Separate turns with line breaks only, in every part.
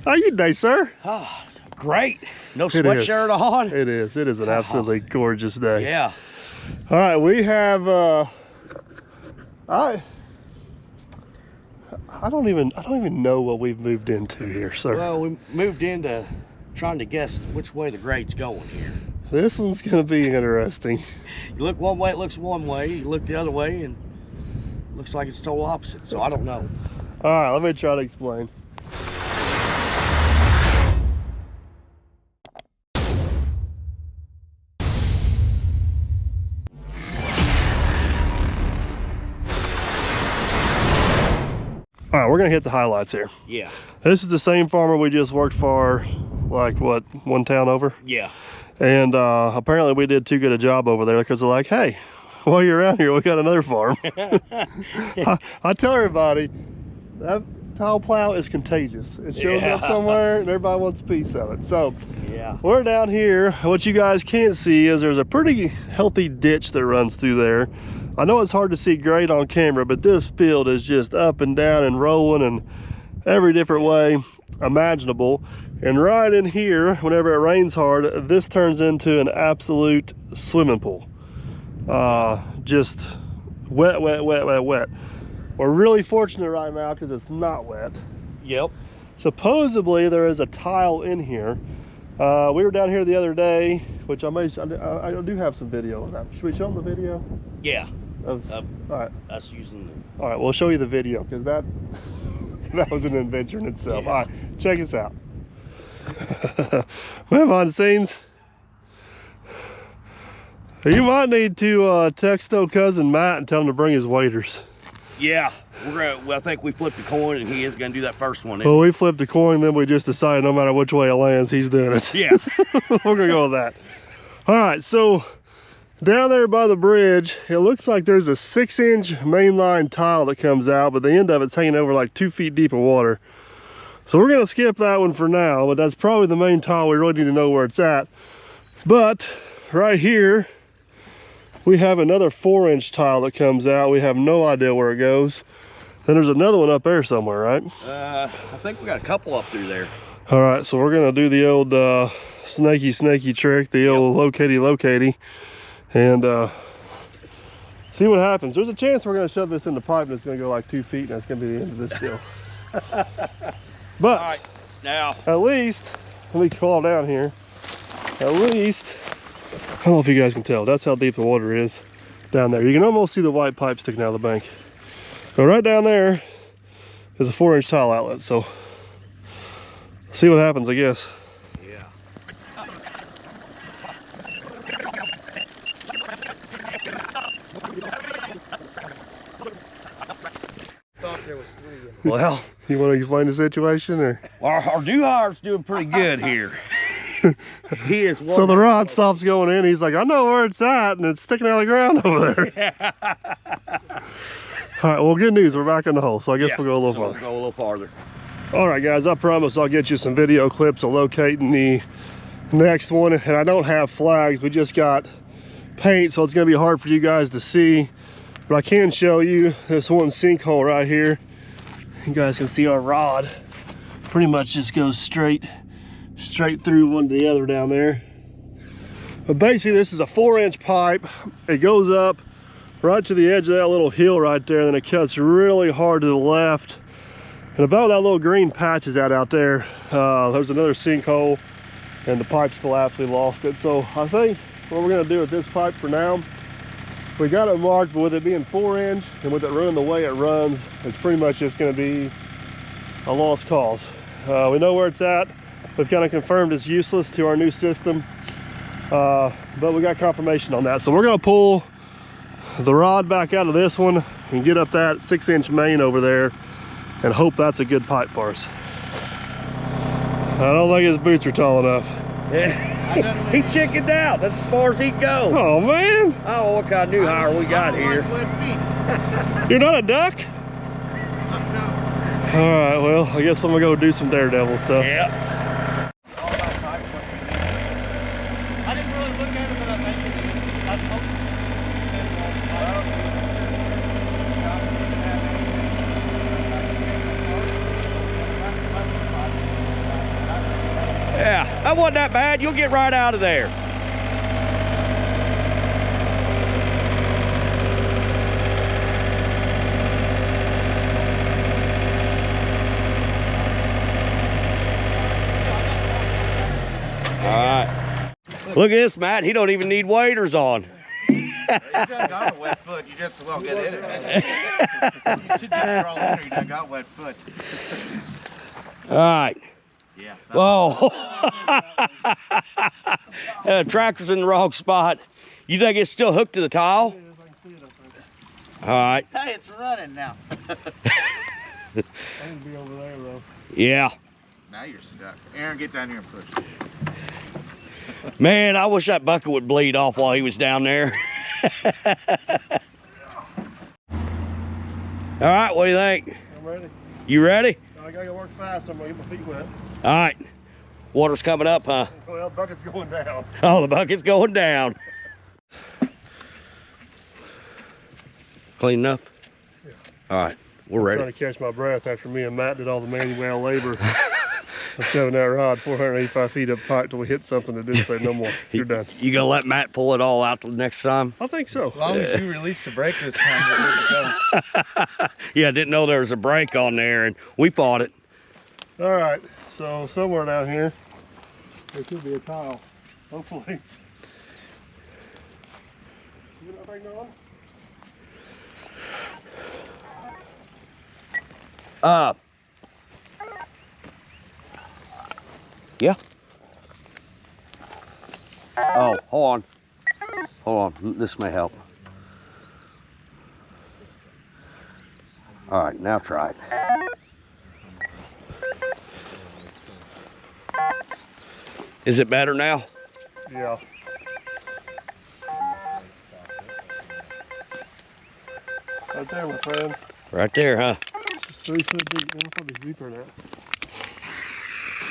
How you today, sir?
Oh, great. No sweatshirt on.
It is. It is an absolutely gorgeous day.
Yeah.
All right, we have. I don't even know what we've moved into here, sir.
Well, we moved into trying to guess which way the grade's going here.
This one's gonna be interesting.
You look one way, it looks one way. You look the other way, and it looks like it's total opposite. So I don't know.
All right, let me try to explain. All right, we're gonna hit the highlights here.
Yeah.
This is the same farmer we just worked for, like what, one town over?
Yeah.
And apparently we did too good a job over there because they're like, hey, while you're around here, we got another farm. I tell everybody, that tile plow is contagious. It shows up somewhere and everybody wants a piece of it. So
yeah,
we're down here. What you guys can't see is there's a pretty healthy ditch that runs through there. I know it's hard to see great on camera, but this field is just up and down and rolling in every different way imaginable. And right in here, whenever it rains hard, this turns into an absolute swimming pool. Just wet, wet, wet, wet, wet. We're really fortunate right now because it's not wet.
Yep.
Supposedly there is a tile in here. We were down here the other day, which I do have some video of that. Should we show them the video?
Yeah.
All right.
Us using the...
All right, we'll show you the video because that was an adventure in itself.
Yeah.
All right, check us out. Behind the scenes. You might need to text old cousin Matt and tell him to bring his waders.
Yeah, I think we flipped a coin and he is gonna do that first one.
Well, we flipped a coin, then we just decided no matter which way it lands, he's doing it.
Yeah.
We're gonna go with that. All right, so down there by the bridge, it looks like there's a 6-inch mainline tile that comes out, but the end of it's hanging over like 2 feet deep of water. So we're gonna skip that one for now, but that's probably the main tile. We really need to know where it's at. But right here, we have another 4-inch tile that comes out. We have no idea where it goes. Then there's another one up there somewhere, right?
I think we got a couple up through there.
All right, so we're gonna do the old snaky trick, the old locatey, and see what happens. There's a chance we're gonna shove this in the pipe and it's gonna go like 2 feet and that's gonna be the end of this deal. But
all right, now
at least, let me crawl down here. At least, I don't know if you guys can tell, that's how deep the water is down there. You can almost see the white pipe sticking out of the bank. But right down there is a 4-inch tile outlet, so see what happens, I guess.
Yeah. Thought there was 3. Well,
You want to explain the situation, or?
our new hire's doing pretty good here. He is.
So the rod stops going in. He's like, I know where it's at, and it's sticking out of the ground over there.
Yeah.
All right, well, good news. We're back in the hole, so I guess we'll go a little farther.
We'll go a little farther.
All right, guys, I promise I'll get you some video clips of locating the next one. And I don't have flags. We just got paint, so it's going to be hard for you guys to see. But I can show you this one sinkhole right here. You guys can see our rod pretty much just goes straight through one to the other down there. But basically this is a 4-inch pipe. It goes up right to the edge of that little hill right there, and then it cuts really hard to the left. And about that little green patch is out there, there's another sinkhole and the pipe's collapsed. We lost it. So I think what we're gonna do with this pipe for now, we got it marked, but with it being 4-inch and with it running the way it runs, it's pretty much just gonna be a lost cause. We know where it's at. We've kind of confirmed it's useless to our new system, but we got confirmation on that. So we're gonna pull the rod back out of this one and get up that 6-inch main over there and hope that's a good pipe for us. I don't think his boots are tall enough.
Yeah. He chickened out. That's as far as he'd go.
Oh man.
Oh, what kind of new hire we got here.
You're not a duck?
No.
All right, well, I guess I'm gonna go do some daredevil stuff.
Yeah. I didn't really look at it, but I think it is. I hope Yeah, that wasn't that bad. You'll get right out of there. All right. Look at this, Matt. He don't even need waders on.
You done got a wet foot. You just well get in it. You should just crawl in there. You done got wet foot.
All right.
Yeah.
Whoa. Tractor's in the wrong spot. You think it's still hooked to the tile? All right.
Hey, it's running now.
I can be over there though.
Yeah.
Now you're stuck. Aaron, get down here and push.
Man, I wish that bucket would bleed off while he was down there. All right, what do you think?
I'm ready.
You ready?
I gotta work fast. I'm gonna get my feet wet.
All right. Water's coming up, huh?
Well, bucket's going down.
Oh, the bucket's going down. Clean enough?
Yeah.
All right, we're ready.
Trying to catch my breath after me and Matt did all the manual labor. I'm shoving that rod 485 feet up pipe till we hit something that didn't say no more. You're done.
You gonna let Matt pull it all out till next time?
I think so.
As long as you release the brake this time, we're good to go.
Yeah, I didn't know there was a brake on there, and we fought it.
All right, so somewhere down here, there could be a tile, hopefully. You got that thing going?
Yeah. Oh, hold on. Hold on, this may help. All right, now try it. Is it better now?
Yeah. Right there, my friend.
Right there, huh?
It's 3 foot deep. It'll probably be deeper now.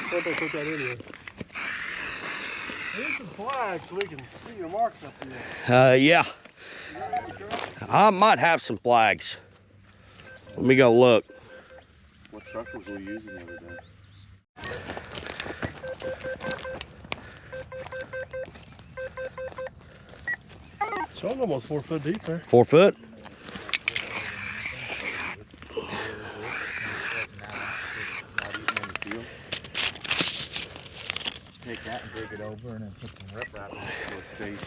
Why don't they put that in here? Here's some flags so we can see your marks up here.
Yeah. I might have some flags. Let me go look.
What truck was we using the other day?
So I'm almost 4 foot deep there.
4 foot?
Take that and break it over and then put some riprap in it so it stays.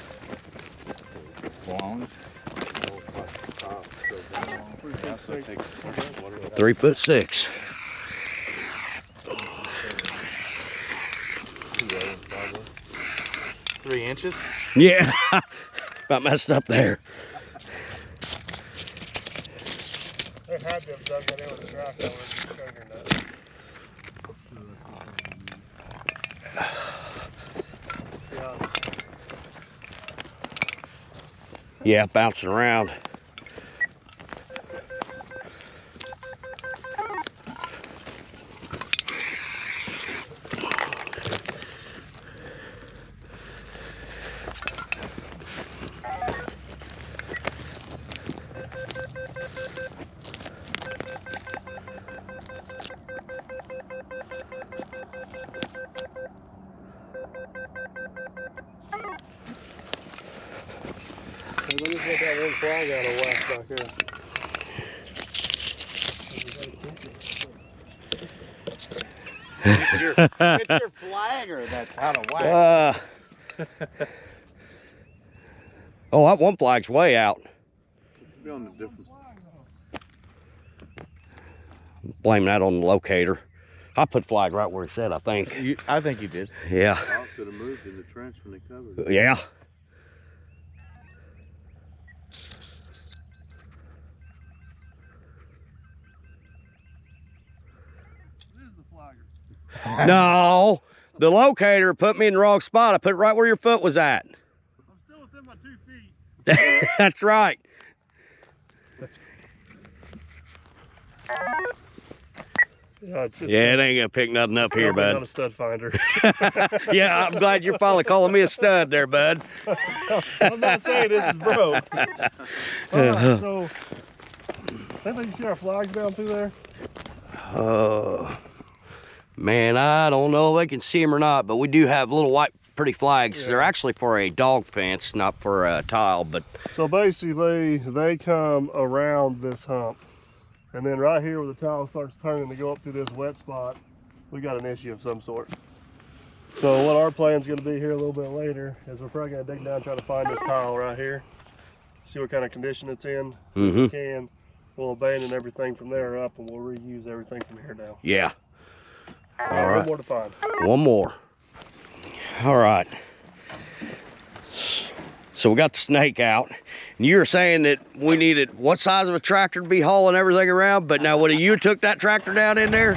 Belongs. Yeah, so it takes
3'6".
3 inches.
Yeah. About messed up there.
They had to have dug that in with a tractor with a trigger nut.
Yeah, bouncing around.
Hey, let me get that one flag out of whack back here.
It's your flagger that's out of whack.
Oh, that one flag's way out.
Feeling the difference.
Blame that on the locator. I put flag right where he said, I think.
I think you did.
Yeah.
I could have moved in the trench when they covered it.
Yeah.
This is the flagger.
No, the locator put me in the wrong spot. I put it right where your foot was at.
I'm still within my 2 feet.
That's right.
Yeah, it's
Yeah, it ain't gonna pick nothing up here,
not
bud.
a stud finder.
Yeah, I'm glad you're finally calling me a stud there, bud.
I'm not saying this is broke. All right, so I think you see our flags down through there.
Man, I don't know if they can see them or not, but we do have little white pretty flags.
Yeah.
They're actually for a dog fence, not for a tile, but
So basically, they come around this hump. And then right here where the tile starts turning to go up through this wet spot, we got an issue of some sort. So what our plan's gonna be here a little bit later is we're probably gonna dig down, try to find this tile right here. See what kind of condition it's in. If we can, we'll abandon everything from there up and we'll reuse everything from here down.
yeah. All
One
right.
more to find.
One more. All right. So we got the snake out. And you were saying that we needed what size of a tractor to be hauling everything around, but now what, you took that tractor down in there?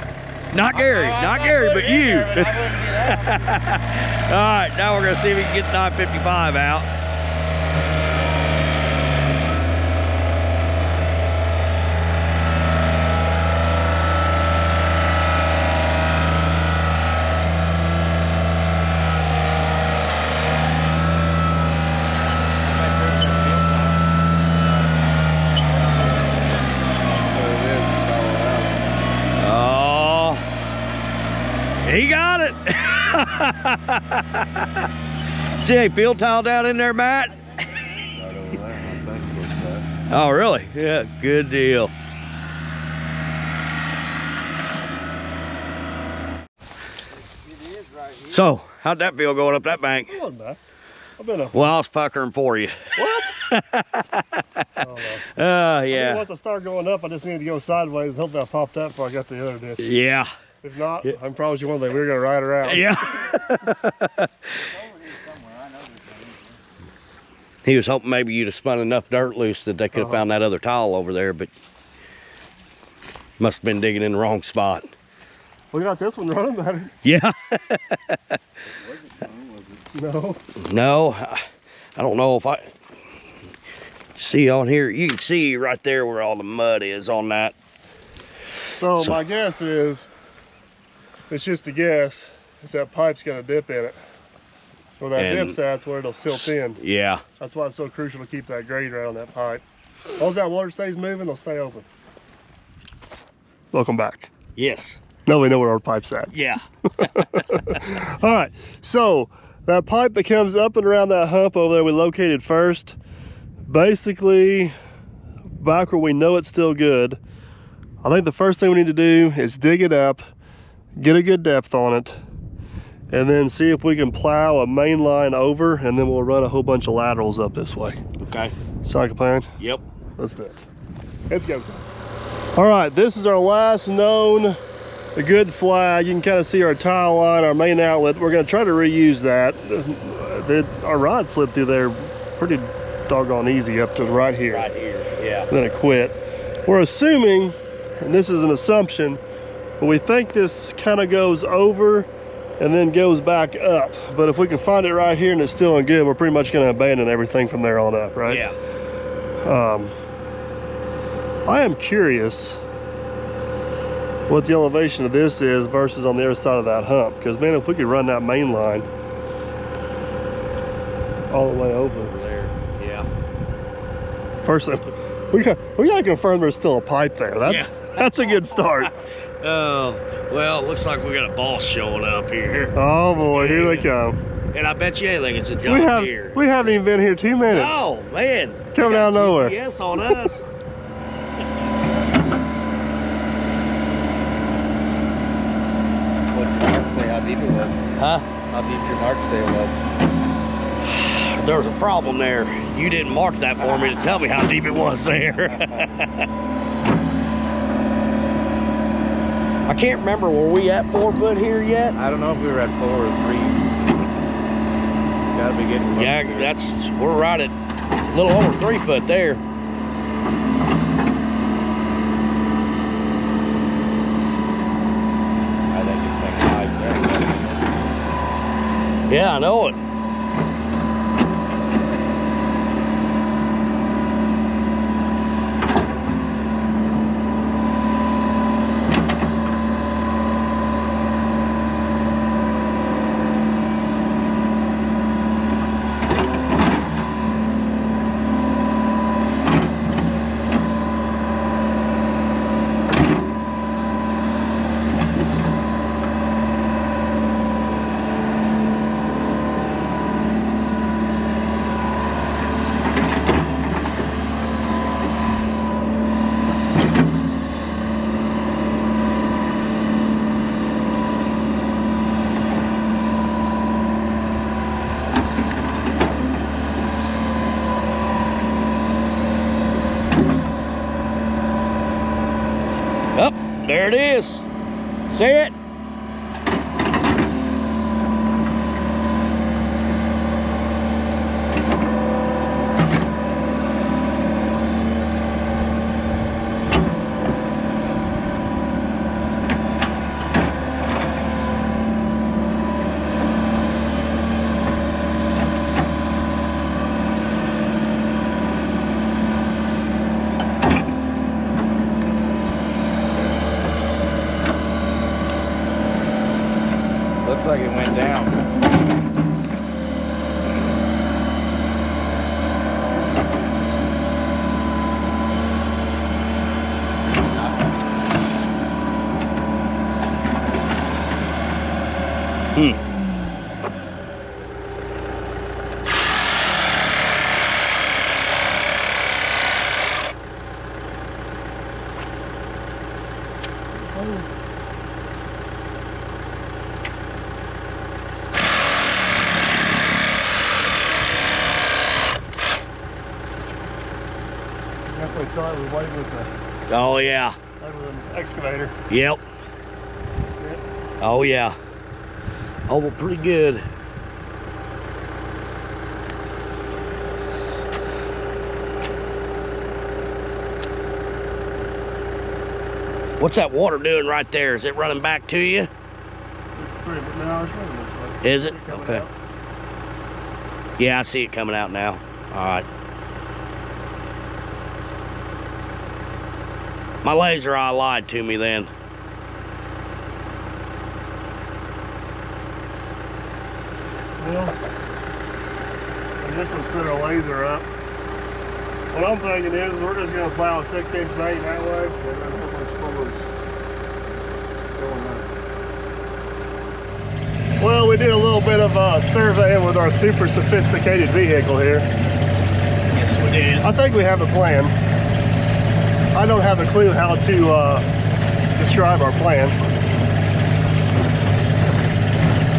Not Gary, not Gary, but you. All right, now we're gonna see if we can get the 955 out. He got it. See a field tile down in there, Matt? Oh, really? Yeah, good deal. So, how'd that feel going up that bank?
It wasn't bad. I've been a...
Well, I was puckering for you.
What? I
yeah.
mean, once I start going up, I just need to go sideways and hope that popped up before I got the other ditch.
Yeah.
If not, I promise you one thing, we're gonna ride around.
Yeah. He was hoping maybe you'd have spun enough dirt loose that they could have found that other tile over there, but must have been digging in the wrong spot.
We got this one running better.
Yeah.
No.
No, I don't know if I see on here. You can see right there where all the mud is on that.
So my guess is, it's just a guess, is that pipe's got a dip in it. Where that dip's at, that's where it'll silt in.
Yeah.
That's why it's so crucial to keep that grade right on that pipe. As long as that water stays moving, it'll stay open. Welcome back.
Yes.
Now we know where our pipe's at.
Yeah.
All right, so that pipe that comes up and around that hump over there we located first, basically back where we know it's still good, I think the first thing we need to do is dig it up, get a good depth on it, and then see if we can plow a main line over, and then we'll run a whole bunch of laterals up this way.
Okay.
Sound like a plan?
Yep.
Let's do it. Let's go. All right, this is our last known good flag. You can kind of see our tile line, our main outlet. We're going to try to reuse that. Our rod slid through there pretty doggone easy up to right here.
Right here, yeah.
And then it quit. We're assuming, and this is an assumption, but we think this kind of goes over and then goes back up. But if we can find it right here and it's still in good, we're pretty much going to abandon everything from there on up, right?
Yeah.
I am curious what the elevation of this is versus on the other side of that hump, because man, if we could run that main line all the way over
there, yeah.
First thing, we gotta confirm there's still a pipe there. That's a good start.
Oh, well, it looks like we got a boss showing up here.
Oh boy, here they come.
And I bet you anything it's a John Deere.
We haven't even been here 2 minutes.
Oh man,
coming out of nowhere.
Yes, on us.
How deep it was?
Huh?
How deep your mark say it was?
There was a problem there. You didn't mark that for me to tell me how deep it was there. I can't remember, were we at 4 foot here yet?
I don't know if we were at 4 or 3. Gotta be getting close.
Yeah, we're right at a little over 3 foot there. Yeah, I know it. There it is. See it?
Looks like it went down.
Definitely thought it was waiting with the
Oh yeah.
excavator.
Yep. Oh yeah. Oval pretty good. What's that water doing right there? Is it running back to you?
It's pretty, no, it's running this way.
Is it?
It's coming
Okay.
out.
Yeah, I see it coming out now. All right. My laser eye lied to me then.
Well, I guess I'll set our laser up. What I'm thinking is we're just going to plow a 6-inch bait that way. And then a bunch of forwards going up. Well, we did a little bit of surveying with our super sophisticated vehicle here.
Yes, we did.
I think we have a plan. I don't have a clue how to describe our plan.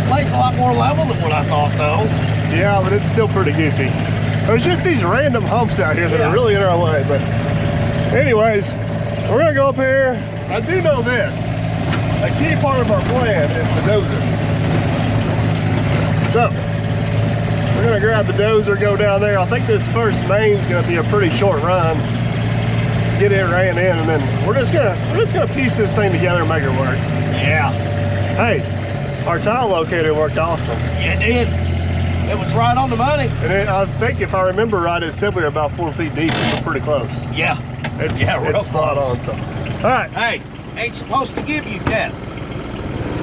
Plays a lot more level than what I thought, though.
Yeah, but it's still pretty goofy. There's just these random humps out here that are really in our way. But anyways, we're gonna go up here. I do know this. A key part of our plan is the dozer. So, we're gonna grab the dozer, go down there. I think this first main's gonna be a pretty short run. Get it ran in, and then we're just gonna piece this thing together and make it work.
Yeah.
Hey, our tile locator worked awesome.
Yeah, it did. It was right on the money.
And I think if I remember right, it said we were about 4 feet deep. So we're pretty close.
Yeah.
It's
real
spot
close.
on. So, all right.
Hey, ain't supposed to give you depth.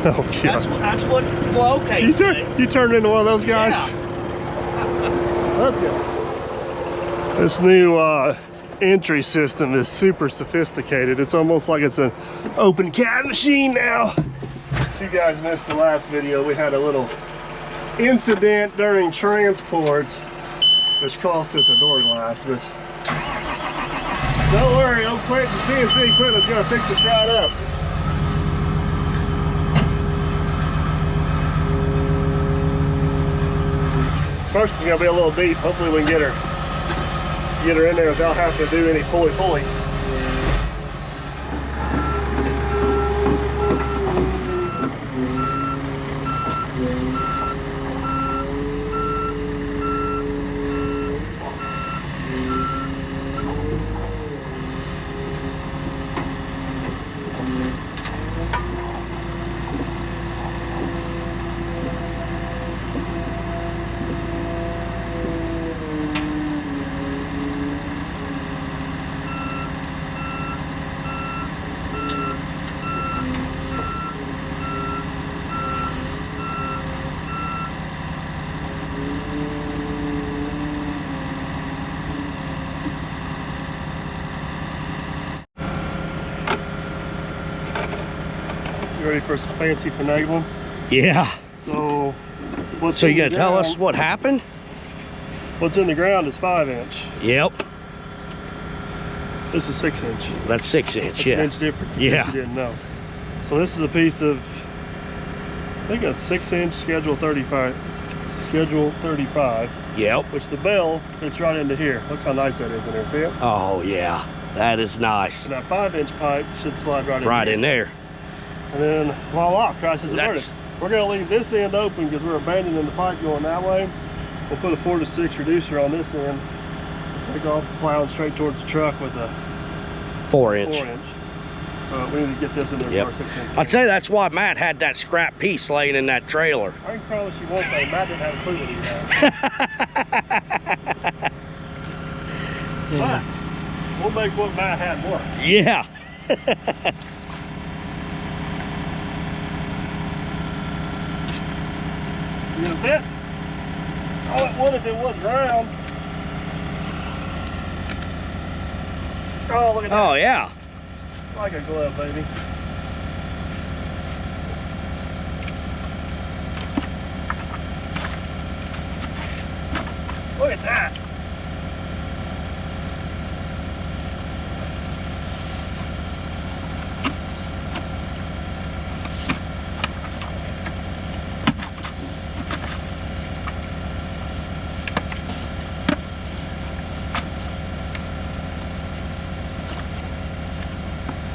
Oh,
That's what the locate
you,
say.
you turned into one of those guys.
Yeah.
Okay. This new entry system is super sophisticated. It's almost like it's an open cab machine now. If you guys missed the last video, we had a little incident during transport which cost us a door glass, but don't worry, old Clinton CNC equipment's gonna fix us right up. This first one's gonna be a little deep. Hopefully we can get her in there without having to do any pulley. You ready for some fancy finagling?
Yeah.
So,
So you gonna tell us what happened?
What's in the ground is 5-inch.
Yep.
This is 6-inch.
That's 6-inch,
That's
yeah.
an inch difference. In
Yeah.
case you didn't know. So this is a piece of, I think a 6-inch schedule 35. Schedule 35.
Yep.
Which the bell fits right into here. Look how nice that is in there. See it?
Oh yeah, that is nice.
And that 5-inch pipe should slide right in.
Right
here.
in there.
And then voila, crash is averted.
That's-
We're gonna leave this end open because we're abandoning the pipe going that way. We'll put a 4 to 6 reducer on this end. Take off, plowing straight towards the truck with a
4-inch.
4-inch. We need to get this in there
Yep.
for our 6-inch.
I'd say that's why Matt had that scrap piece laying in that trailer.
I can promise you one thing, Matt didn't have a clue what he had. But we'll make what Matt had work.
Yeah.
You gonna fit? Oh, it would if it was round. Oh, look at that.
Oh, yeah.
Like a glove, baby. Look at that.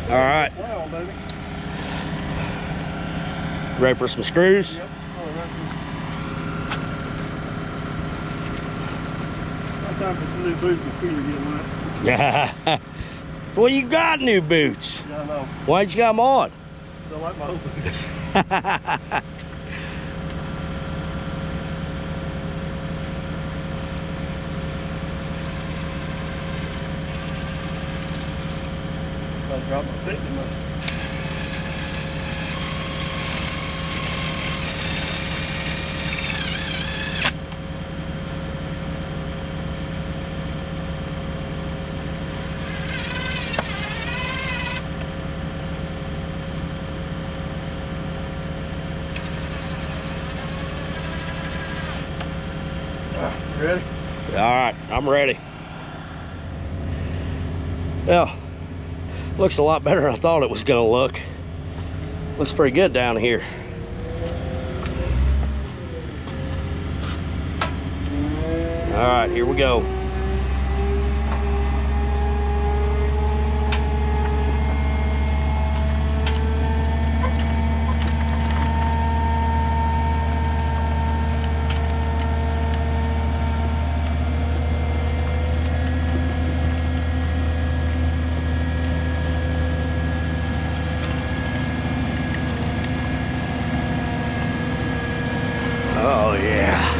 All right.
Wow, baby.
Ready for some screws?
Yep. Oh, right. Time for some new boots and feet are getting wet.
Yeah. Well, you got new boots.
Yeah, I know.
Why'd you got them on?
I like my old boots. I dropped my feet in my... Ready?
All right, I'm ready. Yeah, looks a lot better than I thought it was gonna look. Looks pretty good down here. All right, here we go. Oh yeah.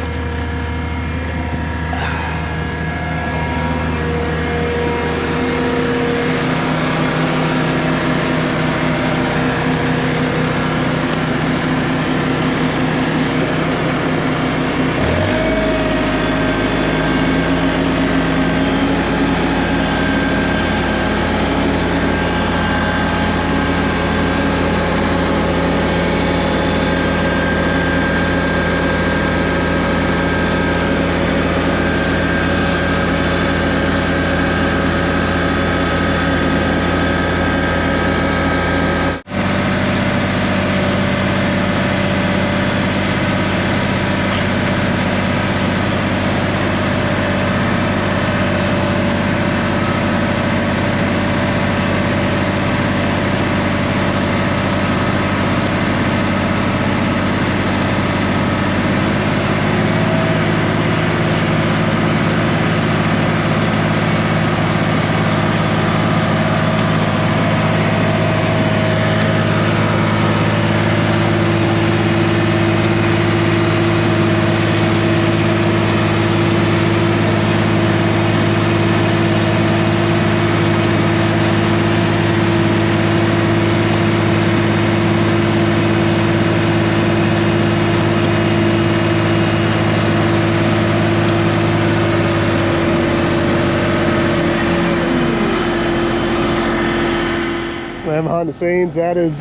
Man, behind the scenes, that is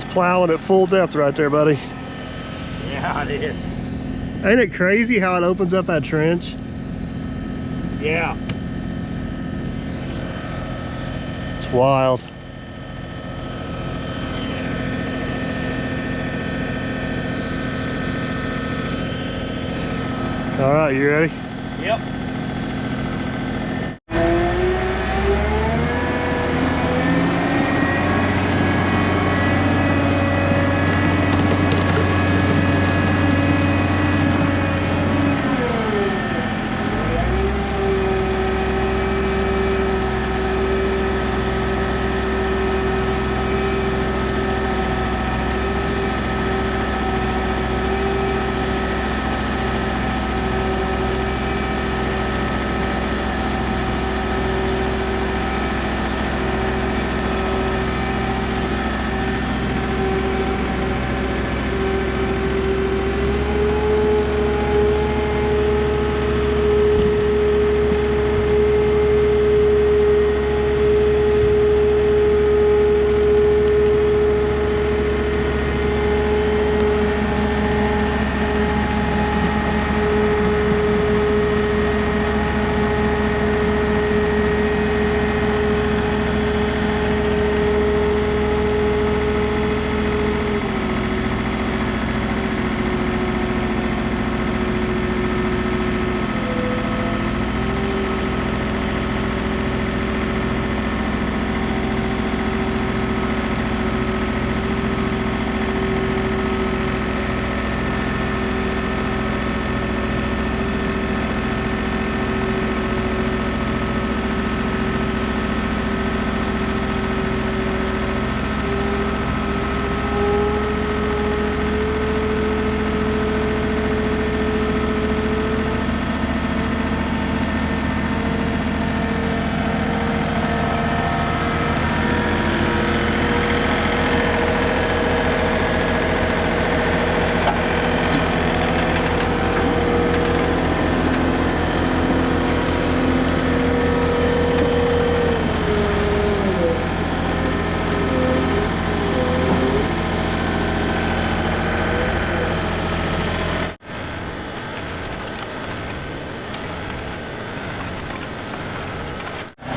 plowing at full depth right there, buddy.
Yeah, it is.
Ain't it crazy how it opens up that trench?
Yeah.
It's wild. All right, you ready?
Yep.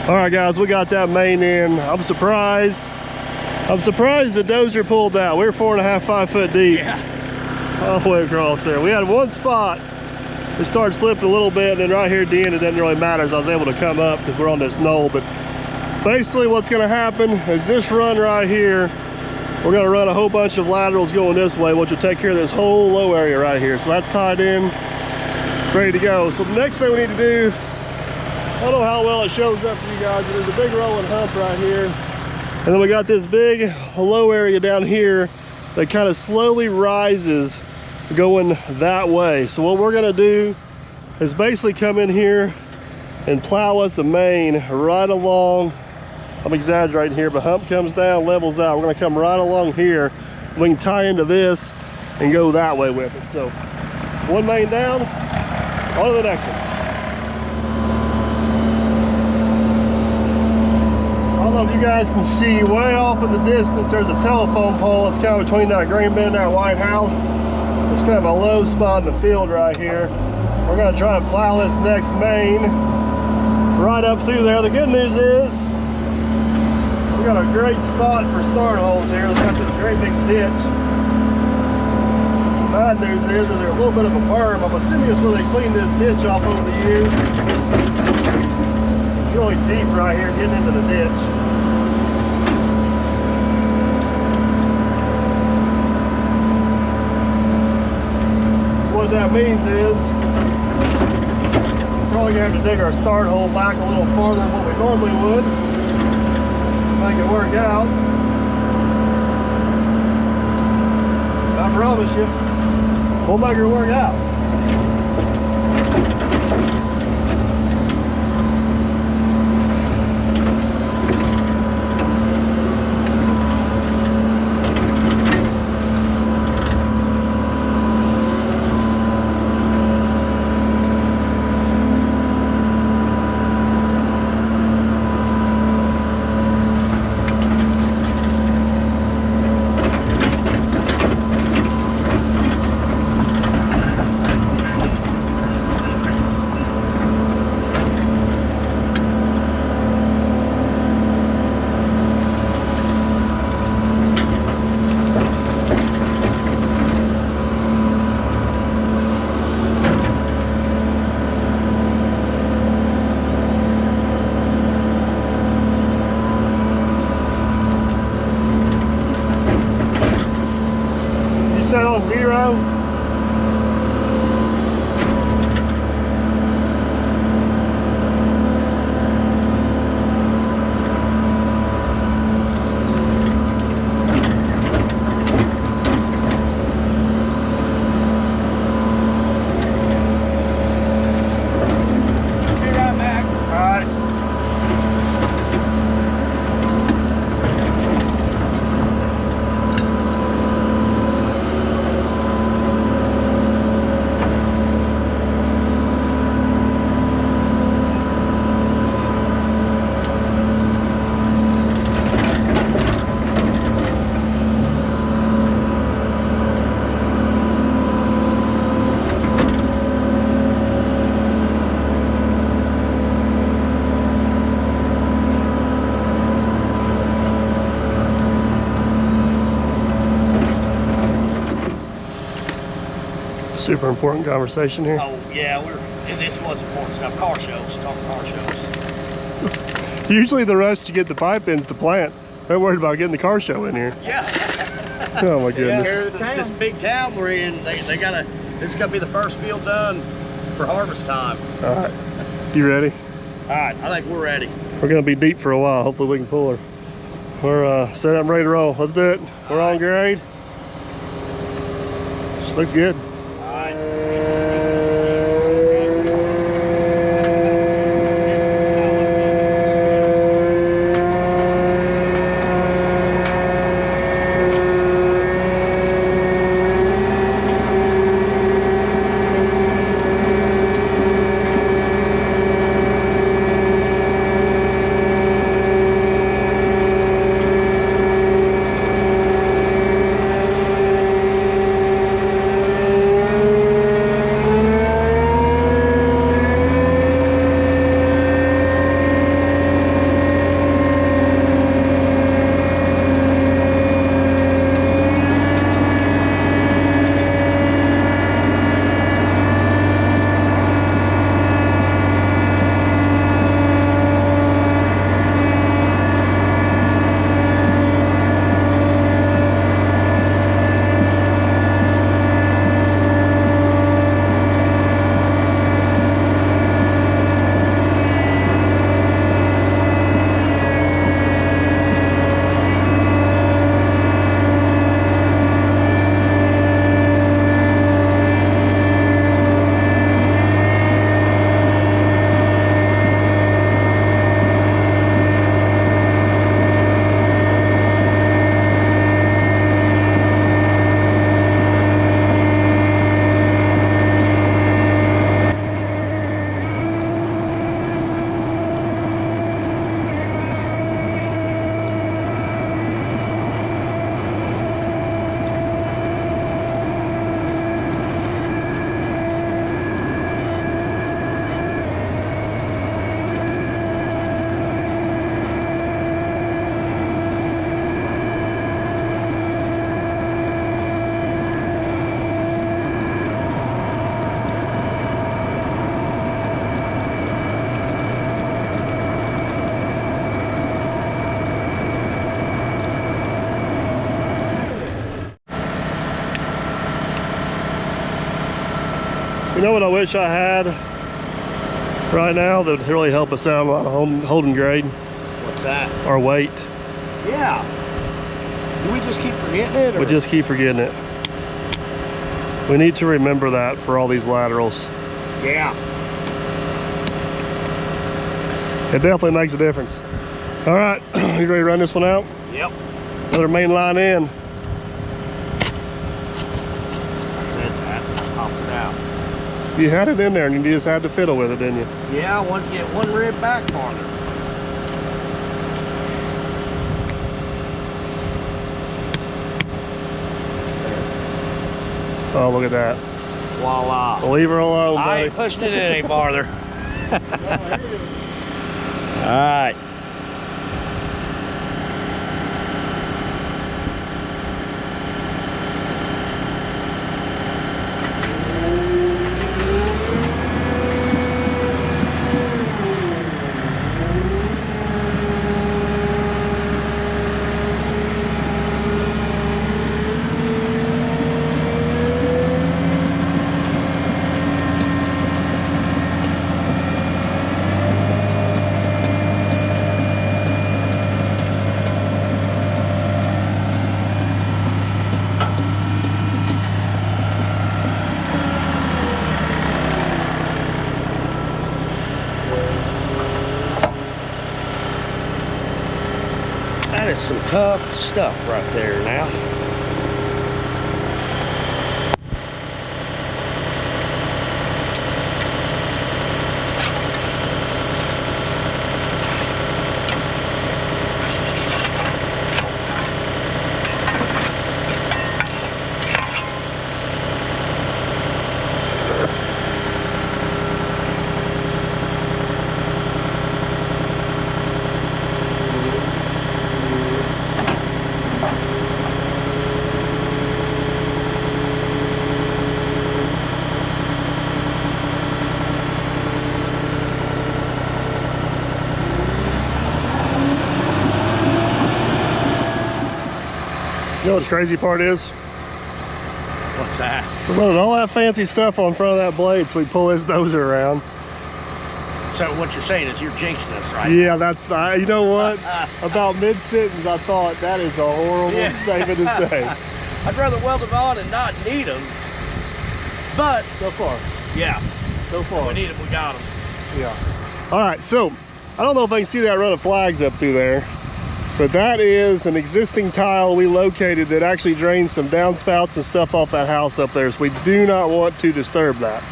All right, guys, we got that main in. I'm surprised the dozer pulled out. We were 4.5, 5 foot deep.
Yeah.
All the way across there. We had one spot. It started slipping a little bit, and then right here at the end, it doesn't really matter as I was able to come up because we're on this knoll. But basically what's gonna happen is this run right here, we're gonna run a whole bunch of laterals going this way, which will take care of this whole low area right here. So that's tied in, ready to go. So the next thing we need to do, I don't know how well it shows up for you guys, but there's a big rolling hump right here. And then we got this big low area down here that kind of slowly rises going that way. So what we're gonna do is basically come in here and plow us a main right along. I'm exaggerating here, but hump comes down, levels out. We're gonna come right along here. We can tie into this and go that way with it. So one main down, on to the next one. I don't know if you guys can see way off in the distance, there's a telephone pole. It's kind of between that green bin and that white house. It's kind of a low spot in the field right here. We're gonna try to plow this next main right up through there. The good news is we got a great spot for start holes here. We've got this great big ditch. The bad news is there's a little bit of a berm. I'm assuming it's where they cleaned this ditch off over the years. It's really deep right here getting into the ditch. What that means is we're probably gonna have to dig our start hole back a little farther than what we normally would. Make it work out. I promise you, we'll make it work out. Set on 0.
Be right back.
All right. Super important conversation here.
Oh yeah, this was important stuff. Car shows, talking car shows.
Usually the rest you get the pipe ins to plant. They're worried about getting the car show in here.
Yeah.
Oh my goodness.
Yeah, this big town we're in, they gotta, this is gonna be the first field done for harvest time.
All right, you ready?
All right, I think we're ready.
We're gonna be deep for a while. Hopefully we can pull her. We're set up and ready to roll. Let's do it. We're on grade. Looks good. You know what I wish I had right now that would really help us out a lot of holding grade?
What's that?
Our weight.
Yeah. Do we just keep forgetting it? Or?
We just keep forgetting it. We need to remember that for all these laterals.
Yeah.
It definitely makes a difference. All right, you ready to run this one out?
Yep.
Another main line in.
I said that. I popped it out.
You had it in there and you just had to fiddle with it, didn't you?
Yeah, I wanted to get one rib back farther.
Oh, look at that.
Voila.
Leave her alone, buddy.
I ain't pushing it any farther. All right. That is some tough stuff right there now.
You know what the crazy part is?
What's that?
We're running all that fancy stuff on front of that blade so we pull this dozer around.
So what you're saying is you're jinxing us, right?
Yeah, that's, you know what? About mid-sentence, I thought that is a horrible statement to say.
I'd rather weld them on and not need them. But,
So far.
yeah,
So far.
we need them, we got them.
Yeah. All right, so I don't know if I can see that run of flags up through there, but that is an existing tile we located that actually drains some downspouts and stuff off that house up there. So we do not want to disturb that.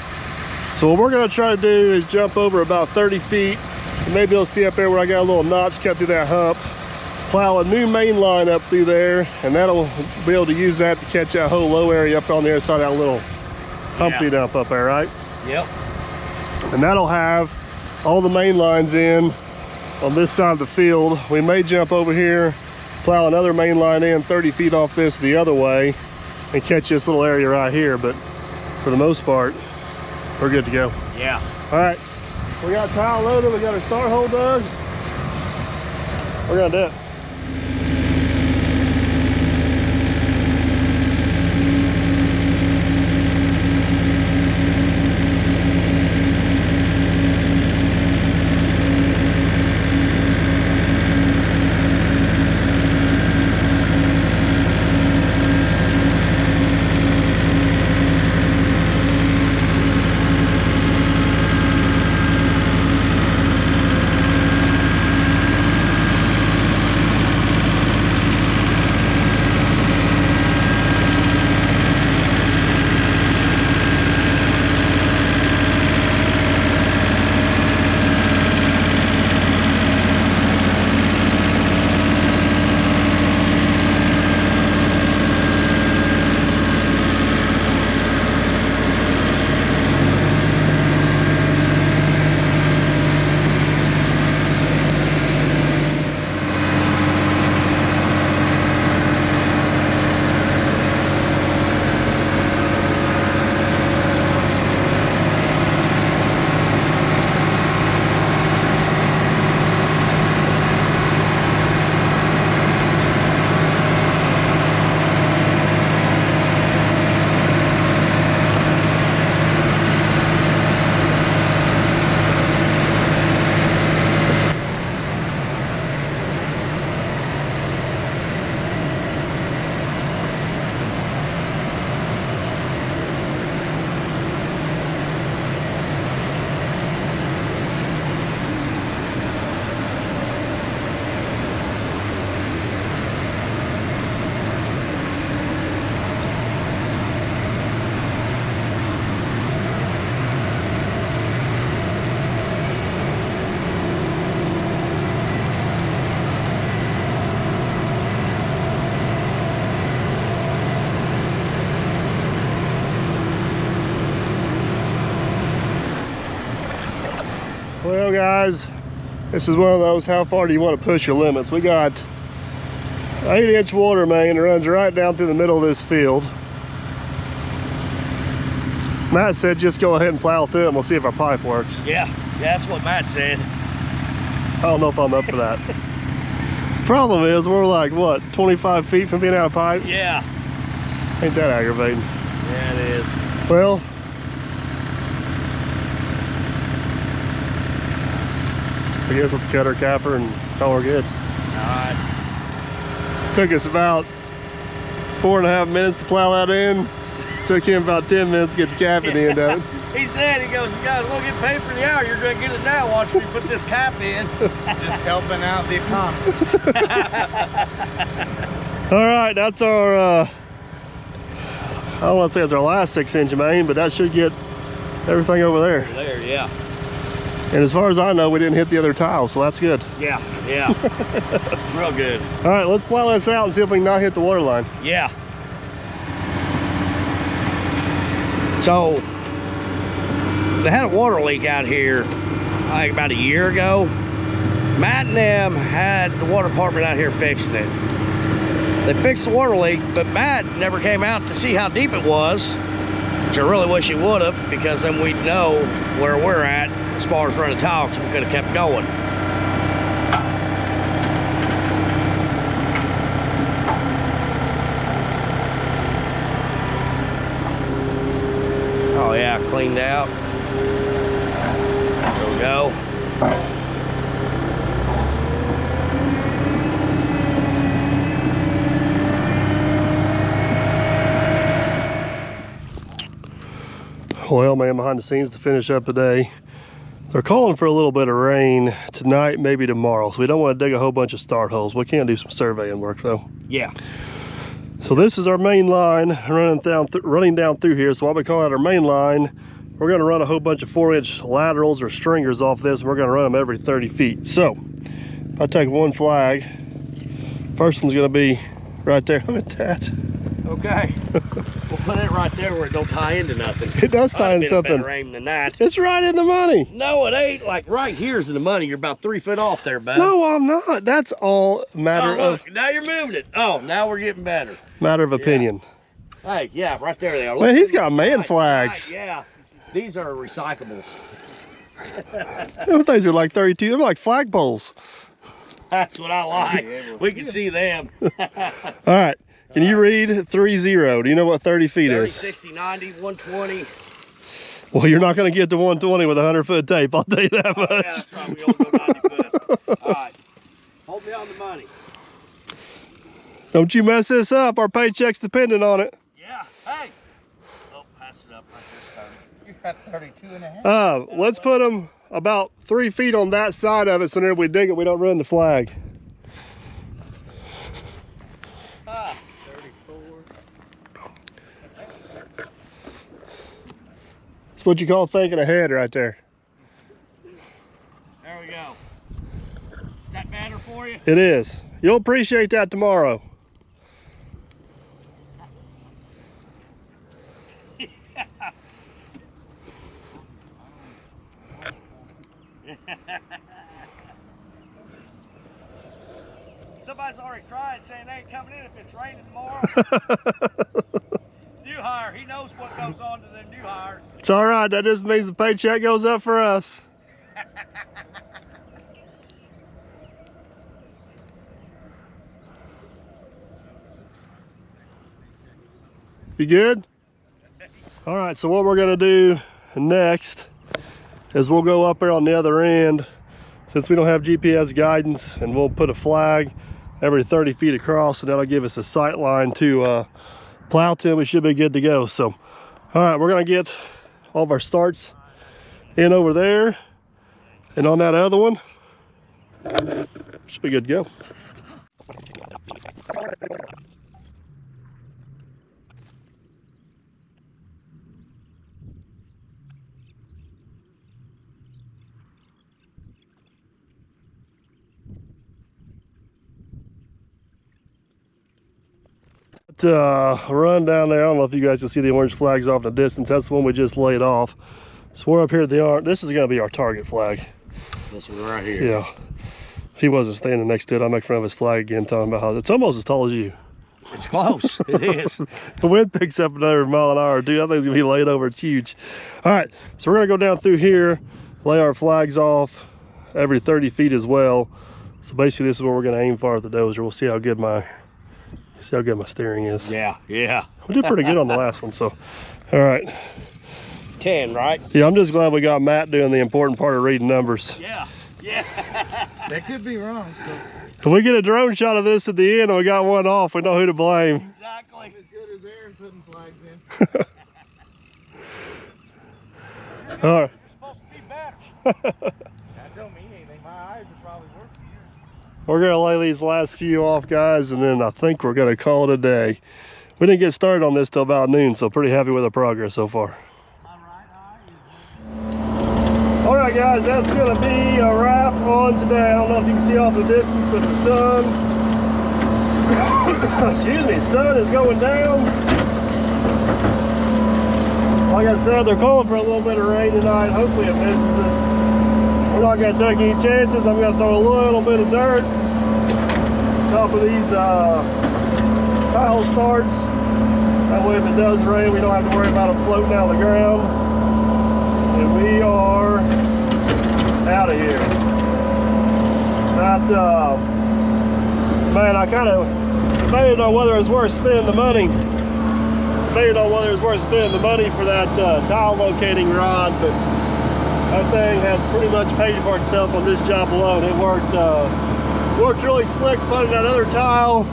So what we're gonna try to do is jump over about 30 feet. You may be able to see up there where I got a little notch cut through that hump. Plow a new main line up through there, and that'll be able to use that to catch that whole low area up on the other side of that little humpty dump up there, right?
Yep.
And that'll have all the main lines in on this side of the field. We may jump over here, plow another main line in 30 feet off this the other way and catch this little area right here, but for the most part, we're good to go.
Yeah.
All right, we got tile loaded, we got our start hole dug. We're gonna do it. Well guys, this is one of those, how far do you want to push your limits? We got 8-inch water main that runs right down through the middle of this field. Matt said just go ahead and plow through it and we'll see if our pipe works.
Yeah, that's what Matt said.
I don't know if I'm up for that. Problem is, we're like, what, 25 feet from being out of pipe?
Yeah.
Ain't that aggravating?
Yeah, it is.
Well, I guess let's cut our capper and call her good.
All right.
Took us about 4.5 minutes to plow that in. Took him about 10 minutes to get the cap in the end of it.
He said, he goes, you guys won't get paid for the hour. You're going to get it now. Watch me put this cap in.
Just helping out the economy.
All right, that's our, I don't want to say it's our last 6-inch main, but that should get everything over there.
There, yeah.
And as far as I know, we didn't hit the other tile, so that's good.
Yeah, yeah. Real good.
All right, let's plow this out and see if we can not hit the water line.
Yeah. So, they had a water leak out here, I think about a year ago. Matt and them had the water department out here fixing it. They fixed the water leak, but Matt never came out to see how deep it was, which I really wish he would have, because then we'd know where we're at as far as running tile, because we could have kept going. Oh yeah, cleaned out. There we go.
Well, man, behind the scenes to finish up today, they're calling for a little bit of rain tonight, maybe tomorrow. So we don't want to dig a whole bunch of start holes. We can do some surveying work though.
Yeah.
So this is our main line running down through here. So while we call it our main line, we're going to run a whole bunch of 4-inch laterals or stringers off this, and we're going to run them every 30 feet. So if I take one flag, first one's going to be right there. Look at that.
Okay. We'll put it right there where it don't tie into nothing.
It does tie into something.
Better aim than that.
It's right in the money.
No, it ain't. Like right here's in the money. You're about 3 foot off there, bud.
No, I'm not. That's all matter of.
Now you're moving it. Oh, now we're getting better.
Matter of opinion.
Hey, yeah, right there they are.
Man, he's got man flags.
Right, yeah, these are recyclables.
Those things are like 32. They're like flagpoles.
That's what I like. We can see them.
All right. Can you read 30? Do you know what 30 feet
30,
is?
60, 90, 120.
Well, you're not going to get to 120 with 100-foot tape. I'll tell you that much.
Yeah, that's right. We only go 90 foot. All right. Hold me on the money.
Don't you mess this up. Our paycheck's dependent on it.
Yeah. Hey. Oh, pass it up right there.
You got 32 and a half.
Let's put them about 3 feet on that side of it, so then if we dig it, we don't run the flag.
Ah.
34.
It's what you call thinking ahead right there.
There we go. Is that better for you?
It is. You'll appreciate that tomorrow.
Somebody's already cried saying they ain't coming in if it's raining tomorrow. New hire, he knows what goes on to them new hires.
It's all right. That just means the paycheck goes up for us. You good? All right, so what we're gonna do next is we'll go up there on the other end, since we don't have GPS guidance, and we'll put a flag every 30 feet across, and that'll give us a sight line to plow to, and we should be good to go. So, all right, we're gonna get all of our starts in over there, and on that other one, should be good to go. Run down there. I don't know if you guys can see the orange flags off in the distance. That's the one we just laid off. So we're up here at the arm. This is going to be our target flag.
This one right here.
Yeah. If he wasn't standing next to it, I'd make fun of his flag again, talking about how it's almost as tall as you.
It's close. It is.
The wind picks up another mile an hour, dude. I think it's gonna be laid over. It's huge. All right, so we're gonna go down through here, lay our flags off every 30 feet as well. So basically, this is what we're gonna aim for at the dozer. We'll see how good my steering is.
Yeah, yeah.
We did pretty good on the last one, so all right.
10, right?
Yeah, I'm just glad we got Matt doing the important part of reading numbers.
Yeah, yeah.
That could be wrong. So.
If we get a drone shot of this at the end and we got one off, we know who to blame.
Exactly.
As good as Aaron putting flags in.
All right.
It's supposed to be better.
That don't mean anything. My eyes are probably working here.
We're gonna lay these last few off, guys, and then I think we're gonna call it a day. We didn't get started on this till about noon, so pretty happy with the progress so far. All right, guys, that's gonna be a wrap on today. I don't know if you can see off the distance, but the sun, excuse me, sun is going down. Like I said, they're calling for a little bit of rain tonight. Hopefully it misses us. We're not gonna take any chances. I'm gonna throw a little bit of dirt top of these tile starts. That way if it does rain, we don't have to worry about them floating down the ground. And we are out of here. That, man, I kind of debated on whether it was worth spending the money. Debated on whether it was worth spending the money for that tile locating rod, but that thing has pretty much paid for itself on this job alone. It worked really slick finding that other tile.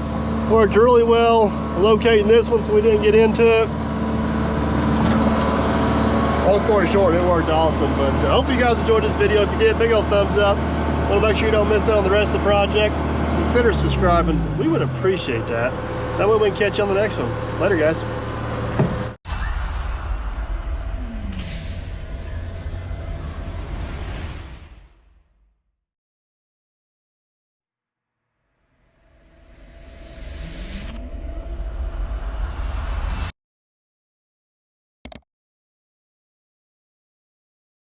Worked really well locating this one so we didn't get into it. Long story short, it worked awesome, but I hope you guys enjoyed this video. If you did, big old thumbs up. Want to make sure you don't miss out on the rest of the project. Consider subscribing. We would appreciate that. That way we can catch you on the next one. Later, guys.